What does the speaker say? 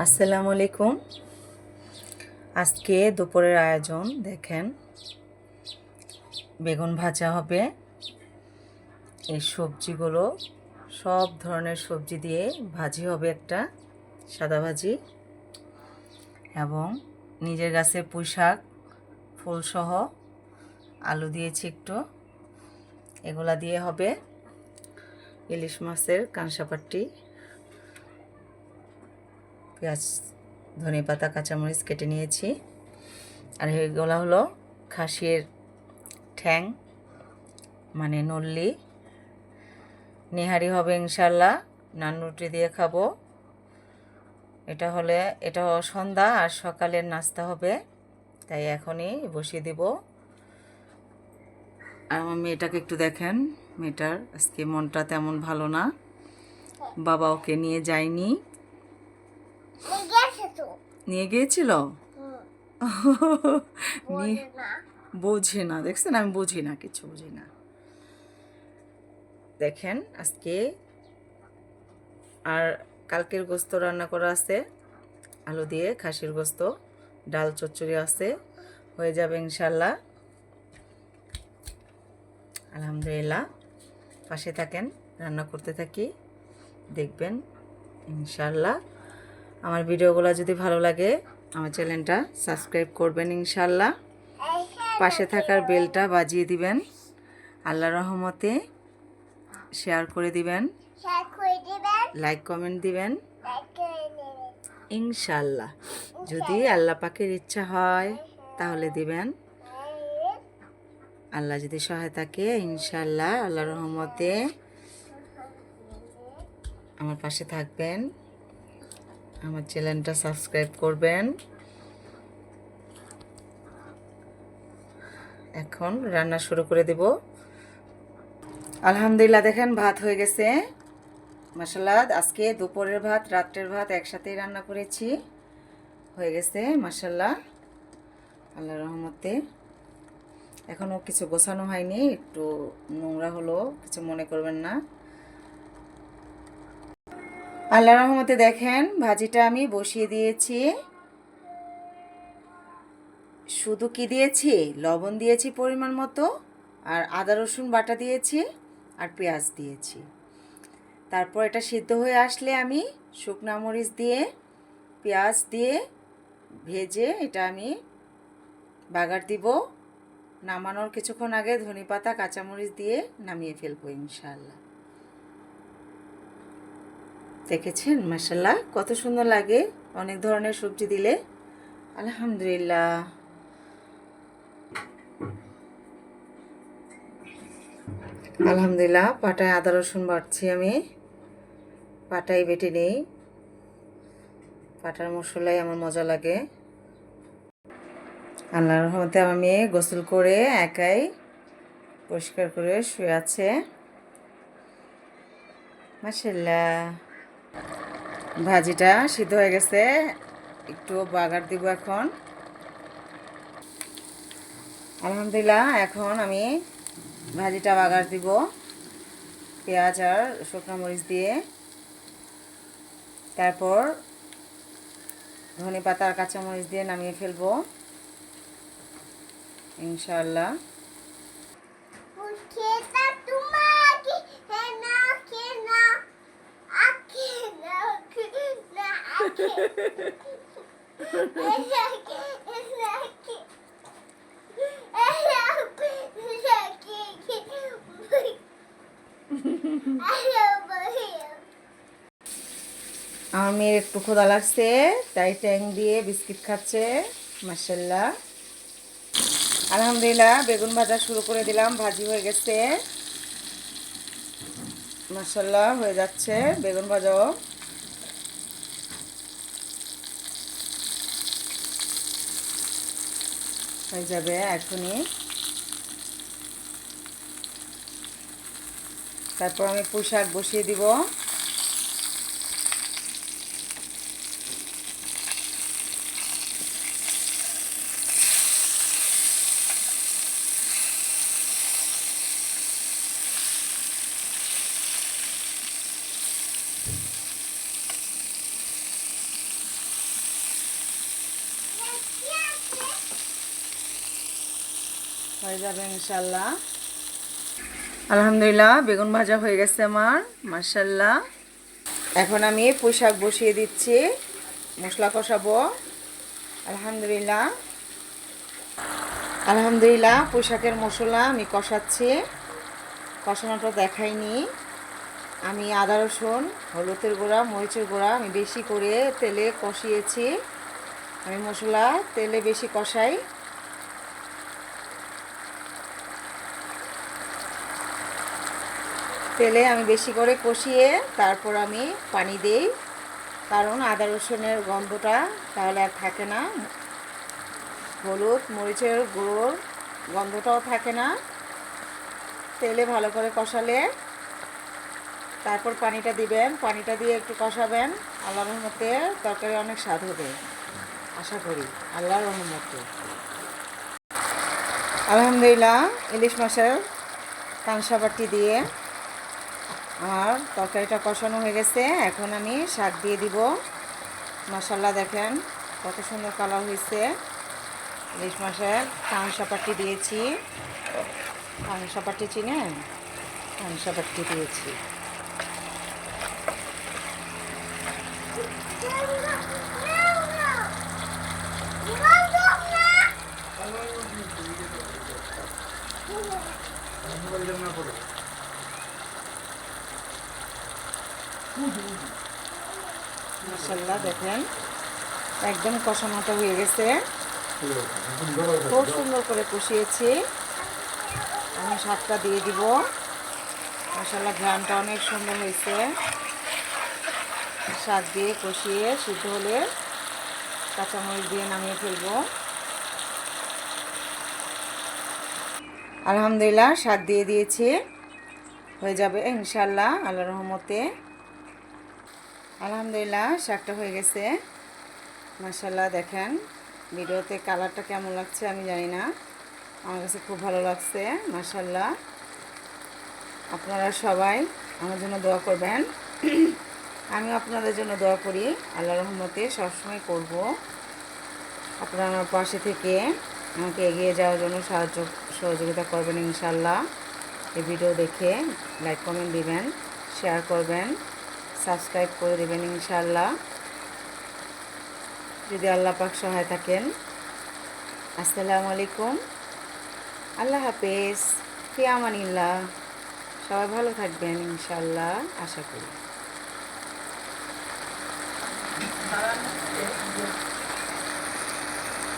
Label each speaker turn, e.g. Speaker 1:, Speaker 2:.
Speaker 1: আসসালামু আলাইকুম। আজকে দুপুরের আয়োজন দেখেন, বেগুন ভাজা হবে। এই সবজিগুলো সব ধরনের সবজি দিয়ে ভাজি হবে, একটা সাদা ভাজি, এবং নিজের গাছের পুঁই শাক ফুলসহ আলু দিয়েছি একটু, এগুলা দিয়ে হবে। ইলিশ মাছের কাঁসাপাটি, পেঁয়াজ, ধনেপাতা, কাঁচামরিচ কেটে নিয়েছি। আর এগুলো হলো খাসির ঠ্যাং, মানে নল্লি। নেহারি হবে ইনশাল্লাহ, নান রুটি দিয়ে খাবো। এটা সন্ধ্যা আর সকালের নাস্তা হবে, তাই এখনই বসিয়ে দিব। আর আমার মেয়েটাকে একটু দেখেন, মেয়েটার আজকে মনটা তেমন ভালো না, বাবা ওকে নিয়ে যায়নি। নিয়ে গিয়েছিল, বোঝে না, দেখছেন, আমি বুঝি না, কিছু বুঝি না। দেখেন আজকে আর কালকের গোস্ত রান্না করা আছে, আলু দিয়ে খাসির গোস্ত, ডাল চচ্চড়ি আছে, হয়ে যাবে ইনশাল্লাহ। আলহামদুলিল্লাহ, পাশে থাকেন, রান্না করতে থাকি, দেখবেন ইনশাল্লাহ। আমার ভিডিওগুলো যদি ভালো লাগে আমার চ্যানেলটা সাবস্ক্রাইব করবেন ইনশাল্লাহ, পাশে থাকার বেলটা বাজিয়ে দিবেন, আল্লাহর রহমতে শেয়ার করে দিবেন, লাইক কমেন্ট দিবেন ইনশাল্লাহ। যদি আল্লাহ পাকের ইচ্ছা হয় তাহলে দিবেন, আল্লাহ যদি সহায় থাকে ইনশাল্লাহ, আল্লাহর রহমতে আমার পাশে থাকবেন, আমার চ্যানেলটা সাবস্ক্রাইব করবেন। এখন রান্না শুরু করে দেব। আলহামদুলিল্লাহ, দেখেন ভাত হয়ে গেছে মাশাআল্লাহ। আজকে দুপুরের ভাত রাত্রের ভাত একসাথেই রান্না করেছি, হয়ে গেছে মাশাআল্লাহ, আল্লাহর রহমতে। এখনও কিছু গোছানো হয়নি, একটু নোংরা হলো, কিছু মনে করবেন না। আল্লাহর রহমতে দেখেন ভাজিটা আমি বসিয়ে দিয়েছি। শুধু কি দিয়েছি, লবণ দিয়েছি পরিমাণ মতো, আর আদা রসুন বাটা দিয়েছি, আর পেঁয়াজ দিয়েছি। তারপর এটা সিদ্ধ হয়ে আসলে আমি শুকনো মরিচ দিয়ে পেঁয়াজ দিয়ে ভেজে এটা আমি বাগার দিব। নামানোর কিছুক্ষণ আগে ধনেপাতা কাঁচামরিচ দিয়ে নামিয়ে ফেলবো ইনশাআল্লাহ। দেখেছেন মাশাআল্লাহ কত সুন্দর লাগে অনেক ধরনের সবজি দিলে। আলহামদুলিল্লাহ, আলহামদুলিল্লাহ। পাটায় আদা রসুন বাটছি আমি, পাটায় বেটে নেই, পাটার মশলাই আমার মজা লাগে। আল্লাহর রহমতে আমার মেয়ে গোসল করে একাই পরিষ্কার করে শুয়ে আছে মাশাআল্লাহ। ভাজিটা সিদ্ধ হয়ে গেছে, একটু বাগার দিব এখন। আলহামদুলিল্লাহ, এখন আমি ভাজিটা বাগার দিব পেঁয়াজ আর শুকনো মরিচ দিয়ে। তারপর ধনেপাতা আর কাঁচামরিচ দিয়ে নামিয়ে ফেলবো ইনশাআল্লাহ। আমার মেয়ের একটু ক্ষুধা লাগছে, তাই ট্যাং দিয়ে বিস্কিট খাচ্ছে মাশাআল্লাহ। আলহামদুলিল্লাহ, বেগুন ভাজা শুরু করে দিলাম, ভাজি হয়ে গেছে মাশাআল্লাহ, হয়ে যাচ্ছে বেগুন ভাজাও। হয়ে যাবে এখনই। তারপর আমি পুঁই শাক বসিয়ে দিব। হয়ে যাবে ইনশাল্লাহ। আলহামদুলিল্লাহ, বেগুন ভাজা হয়ে গেছে আমার, মাশাল্লাহ। এখন আমি পুঁই শাক বসিয়ে দিচ্ছি, মশলা কষাবো। আলহামদুলিল্লাহ আলহামদুলিল্লাহ, পুঁই শাকের মশলা আমি কষাচ্ছি। কষানোটা দেখাইনি আমি। আদা রসুন, হলুদের গুঁড়া, মরিচের গুঁড়া আমি বেশি করে তেলে কষিয়েছি। আমি মশলা তেলে বেশি কষাই। তেলে আমি বেশি করে কষিয়ে তারপর আমি পানি দিই, কারণ আদা রসুনের গন্ধটা তাহলে আর থাকে না, হলুদ মরিচের গুঁড়োর গন্ধটাও থাকে না। তেলে ভালো করে কষালে তারপর পানিটা দিবেন, পানিটা দিয়ে একটু কষাবেন। আল্লাহর রহমতে তরকারি অনেক স্বাদ হবে আশা করি, আল্লাহর রহমতে। আলহামদুলিল্লাহ, ইলিশ মাছের কাঁসাবাটি দিয়ে আমার তরকারিটা কষানো হয়ে গেছে। এখন আমি শাক দিয়ে দিব। মাশাল্লাহ, দেখেন কত সুন্দর কালার হয়েছে। ইলিশ মাছের কাঁসাপাটি দিয়েছি। কাঁসাপাটি চিনেন? কাঁসাপাটি দিয়েছি। মাশাল্লাহ, দেখেন একদম কষানোটা হয়ে গেছে। খুব সুন্দর করে কষিয়েছি। আমি শাকটা দিয়ে দিব। মাশাল্লাহ, ঘ্রাণটা অনেক সুন্দর হয়েছে। শাক দিয়ে কষিয়ে সিদ্ধ হলে কাঁচামরিচ দিয়ে নামিয়ে ফেলবো। আলহামদুলিল্লাহ, শাক দিয়ে দিয়েছি, হয়ে যাবে ইনশাল্লাহ আল্লাহর রহমতে। আলহামদুলিল্লাহ, শাকটা হয়ে গেছে। মাশাল্লাহ, দেখেন ভিডিওতে কালারটা কেমন লাগছে আমি জানি না, আমার কাছে খুব ভালো লাগছে। মাশাল্লাহ, আপনারা সবাই আমার জন্য দোয়া করবেন। আমিও আপনাদের জন্য দোয়া করি, আল্লাহর রহমতে সবসময় করব। আপনারা আমার পাশে থেকে আমাকে এগিয়ে যাওয়ার জন্য সহযোগিতা করবেন ইনশাল্লাহ। এই ভিডিও দেখে লাইক কমেন্ট দিবেন, শেয়ার করবেন, সাবস্ক্রাইব করে দেবেন ইনশাল্লাহ, যদি আল্লাহ পাক সহায় থাকেন। আসসালামু আলাইকুম, আল্লাহ হাফেজ, ফি আমানিল্লাহ। সবাই ভালো থাকবেন ইনশাল্লাহ, আশা করি।